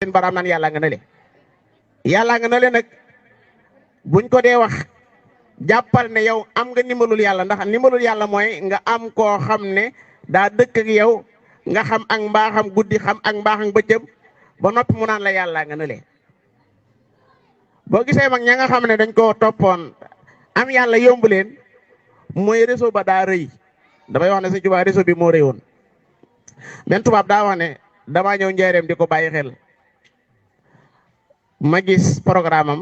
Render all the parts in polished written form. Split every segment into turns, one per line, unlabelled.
seen baraam naan yàlla nga nële yàlla nga nële nag buñ ko dee wax jàppal ne yow am nga ndimbalul yàlla ndax ndimbalul yàlla mooy nga am koo xam ne daa dëkk ak yow nga xam ak mbaaxam guddi xam ak mbaaxam bëccëg ba noppi mu naan la yàlla nga nële boo gisee mag ña nga xam ne dañ koo toppoon am yàlla yomb leen mooy réseau ba daa rëy damay wax ne Sëñ Tuubaa réseau bi moo rëy woon benn tubaab daa wax ne damaa ñëw njaareem di ko bàyyi xel ma gis programme am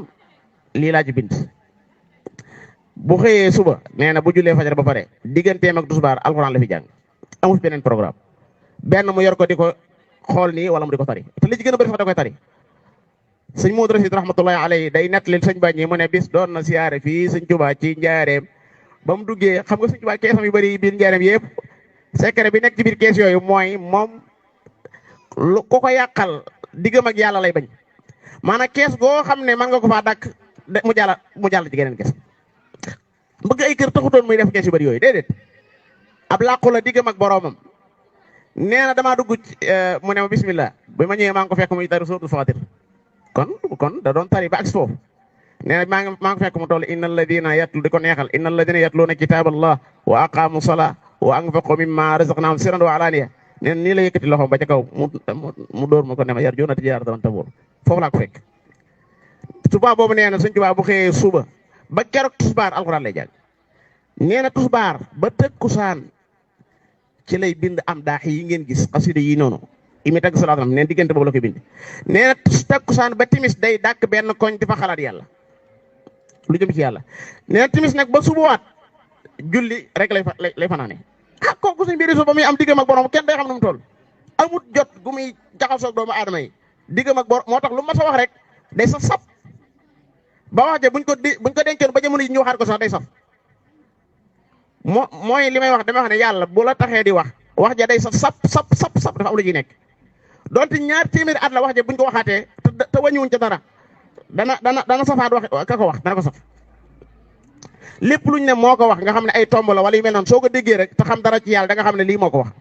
lii laa ci bind bu xëyee suba nee na bu jullee fajar ba pare digganteem ak tisbaar alxuraan la fi jàng amul beneen programme benn mu yor ko di ko xool nii wala mu di ko tari te li ci gën a bëri sax da koy tari sëñ Moodu Rasiid rahmatullahi alayhi day nettali sëñ Bañi mu ne bis doon na siyaare fii sëñ Tuubaa ci njaareem ba mu duggee xam nga sëñ Tuubaa keesam yu bëri biir njaareem yëpp secret bi nekk ci biir kees yooyu mooy moom lu ko yàqal diggam ak yàlla lay bañ maanaam kees goo xam ne mën nga ko faa dàkk mu jàll ci geneen kees bëgg ay kër taxutoon muy def kees yu bëri yooyu déedéet ab làqu la diggam ak boroomam nee na damaa dugg mu ne ma bismillah bi ma ñëwee maa ngi ko fekk muy tari suuratul Faatir kon da doon tari ba ak foofu nee na maa ngi ko fekk mu toll innal ladina yatlu di ko neexal innal ladina yatluuna kitaaballah wa aqaamu salaa wa anfaqu mimma razaqnaahum sirran wa alaaniya nee na nii la yëkkati loxoom ba ca kaw mu dóor ma ko ne ma yarjuuna tijaaratan tabuur foofu laa ko fekk suba boobu nee na Sëñ Tuubaa bu xëyee suba ba keroog tusbaar alxuraan lay jàng nee na tusbaar ba tëkkusaan ci lay bind am daax yi ngeen gis xasida yi noonu imi tagg salaatu neen diggante boobu la koy bind nee na takkusaan ba timis day dàkk benn koñ di fa xalaat yàlla lu jëm ci yàlla nee na timis nag ba subawaat julli rek lay fanaane kooku suñ biir ba muy am diggam ak borom kenn day xam nu mu toll amut jot gu muy jaxasoo doomu aadama yi diggam ak borom moo tax lu ma sa wax rek day saf sap ba wax ja buñ ko dencoon ba jamono yi ñu waxaat ko sax day saf mooy li may wax dama wax ne yàlla bu la taxee di wax ja day saf sap dafa am lu ciy nekk donte ñaar téeméeri at la wax ja buñ ko waxaatee te wàññiwuñ ca dara dana safaat wax ka ko wax dana ko saf lépp luñ ne moo ko wax nga xam ne ay tomb la wala yu mel noonu soo ko déggee rek te xam dara ci yàlla da nga xam ne lii moo ko wax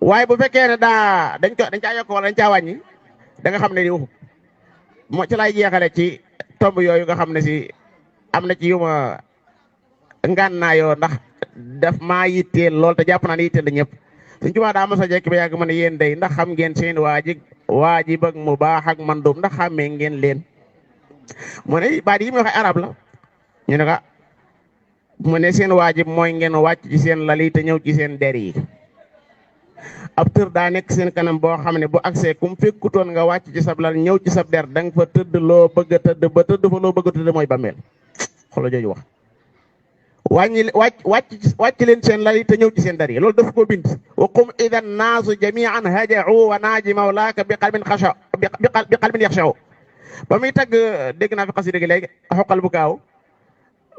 waaye bu fekkee ne dañ caa yokk wala dañ caa wàññi da nga xam ne lii waxu moo ci lay jeexale ci tomb yooyu nga xam ne si am na ci yu ma ngànnaayoo ndax daf maa yitteel lool te jàpp naa ne yitteel la ñëpp Sëñ Tuubaa daa mos a jekk ba yàgg ma ne yéen day ndax xam ngeen seen waajib ak mu baax ak mandum ndax xàmmee ngeen leen mu ne baat yi muy wax arab la ñu ne ko mu ne seen waajib mooy ngeen wàcc ci seen lal yi te ñëw ci seen der yi ab tër daa nekk seen kanam boo xam ne bu agsee kum fekkutoon nga wàcc ci sab lal ñëw ci sab der da nga fa tëdd loo bëgg a tëdd ba tëdd fa loo bëgg a tëdd mooy bàmmeel xoolal jooju wax wàcc leen seen lal yi te ñëw ci seen der yi loolu dafa ko bind wa qum idan naasu jamian haja'u wa naaji mawlaaka bi qalbin xasha bi qalbin yaxshaw ba muy tagg dégg naa fi xasida gi léegi xoqal bu kaaw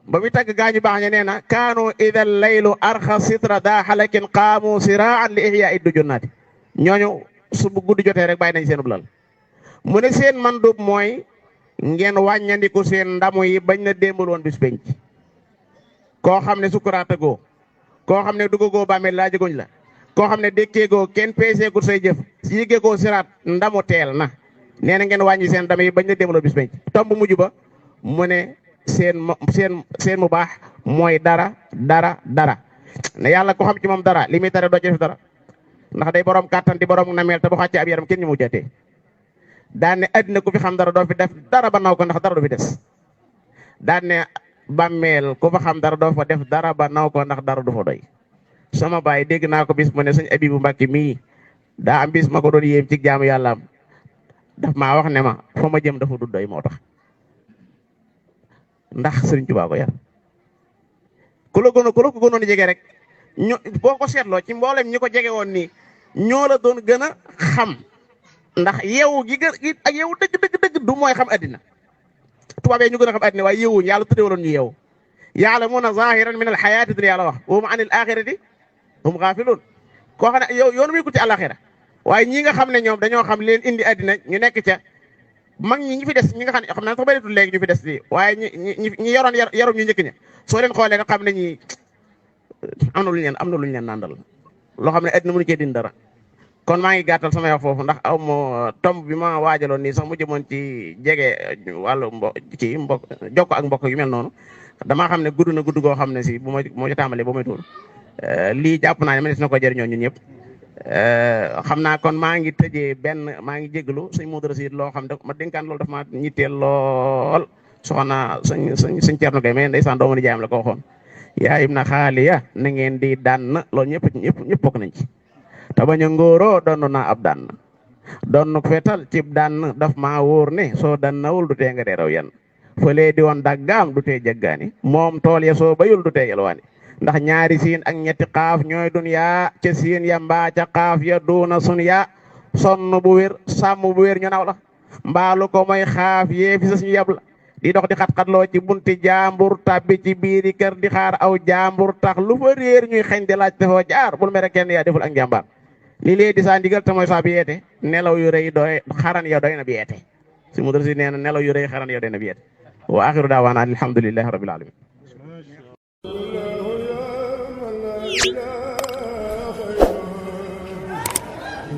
ba muy tagg gaañu baax ña nee na kaanu ida laylu arxa sitra daa xalakin qaamu siraan li ihyaa iddu junnaati ñooñu su bu guddi jotee rek bàyyi nañ seenub lal mu ne seen mandub mooy ngeen wàññandiku seen ndamu yi bañ na démbal woon bis penc koo xam ne sukkuraatagoo koo xam ne duggagoo bàmmeel laa jëgoñ la koo xam ne dékkeegoo kenn peeseegul say jëf si yëggeegoo siraat ndamu teel na nee na ngeen wàññi seen ndam yi bañ na démbal woon bis penc tomb mujj ba mu ne seen mu baax mooy dara ne yàlla ko xam ci moom dara li muy tere doo ci def dara ndax day borom kàttan di borom nameel te bu xàccee ab yaram kenn ñu mu jotee daan ne addina ku fi xam dara doo fi def dara ba naw ko ndax dara du fi des daan ne bàmmeel ku fa xam dara doo fa def dara ba naw ko ndax dara du fa doy sama baay dégg naa ko bis mu ne sëñ Abibu Mbàkke mii daa am bis ma ko doon yéem ci jaamu yàlla am daf maa wax ne ma fa ma jëm dafa du doy moo tax ndax Sëriñ Tuubaa ko yar ku la ko gënoon jege rek ñu boo ko seetloo ci mboolem ñi ko jege woon nii ñoo la doon gën a xam ndax yeewu gi gën ak yeewu dëgg du mooy xam addina tubaab yi ñu gën a xam addina waaye yeewuñ yàlla tuddewaloon ñu yeewu ya'lamuuna zaahiran min al-hayaati dunya la wax wa hum an al-aaxirati hum gaafiluun koo xam ne yow yoonu muy ko ci àllaaxira waaye ñi nga xam ne ñoom dañoo xam leen indi addina ñu nekk ca mag ñi fi des ñi nga xam ne sax bëreetul léegi ñu fi des di waaye ñi yoroon yarum ñu njëkk ña soo leen xoolee nga xam ne ñi am na lu ñu leen nàndal loo xam ne addina mënu cee din dara kon maa ngi gàttal sama wax foofu ndax aw ma tomb bi ma waajaloon nii sax mu jëmoon ci jege wàllu mbokk jokko ak mbokk yu mel noonu damaa xam ne gudd na gudd goo xam ne si bu ma moo ci tàmbalee ba may tuur lii jàpp naa ne ma des na ko jëriñoo ñun ñëpp xam naa kon maa ngi tëjee maa ngi jégalu sëñ Modou Racide loo xam ne ma dénkaan loolu dafa ma ñitteel lool soxna sëñ Thierno Gueye mais ndeysaan doomu ni jaayam la ko waxoon yaa im na xaaliya na ngeen di dànn loolu ñëpp bokk nañ ci te bañ a ngóoroo doon naa ab dànn doon fetal cib dànn daf maa wóor ne soo dannawul du tee nga dee raw yan fëlee di woon daggaam du tee jaggaani moom tool ya soo bayul du tee yelwaani ndax ñaari siin ak ñetti xaaf ñooy duniyaa ca siin ya mbaa ca xaaf ya duuna sun yaa sonn bu wér sàmm bu wér ñu naw la mbaalu ko mooy xaaf yee fi sas ñu yab la di dox di xat-xatloo ci bunti jaambur tabbi ci biiri kër di xaar aw jaambur tax lu fa réer ñuy xeñ di laaj te foo jaar bul mere kenn yaa deful ak njàmbaar li lee di saa ndigal te mooy saa bi yeete nelaw yu rëy doy xaran ya doy na bi yeete si mu si nee na nelaw yu rëy xaran ya doy na bi yeete wa axiru daawaana alhamdulillahi rabbil alamin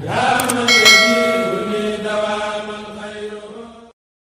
la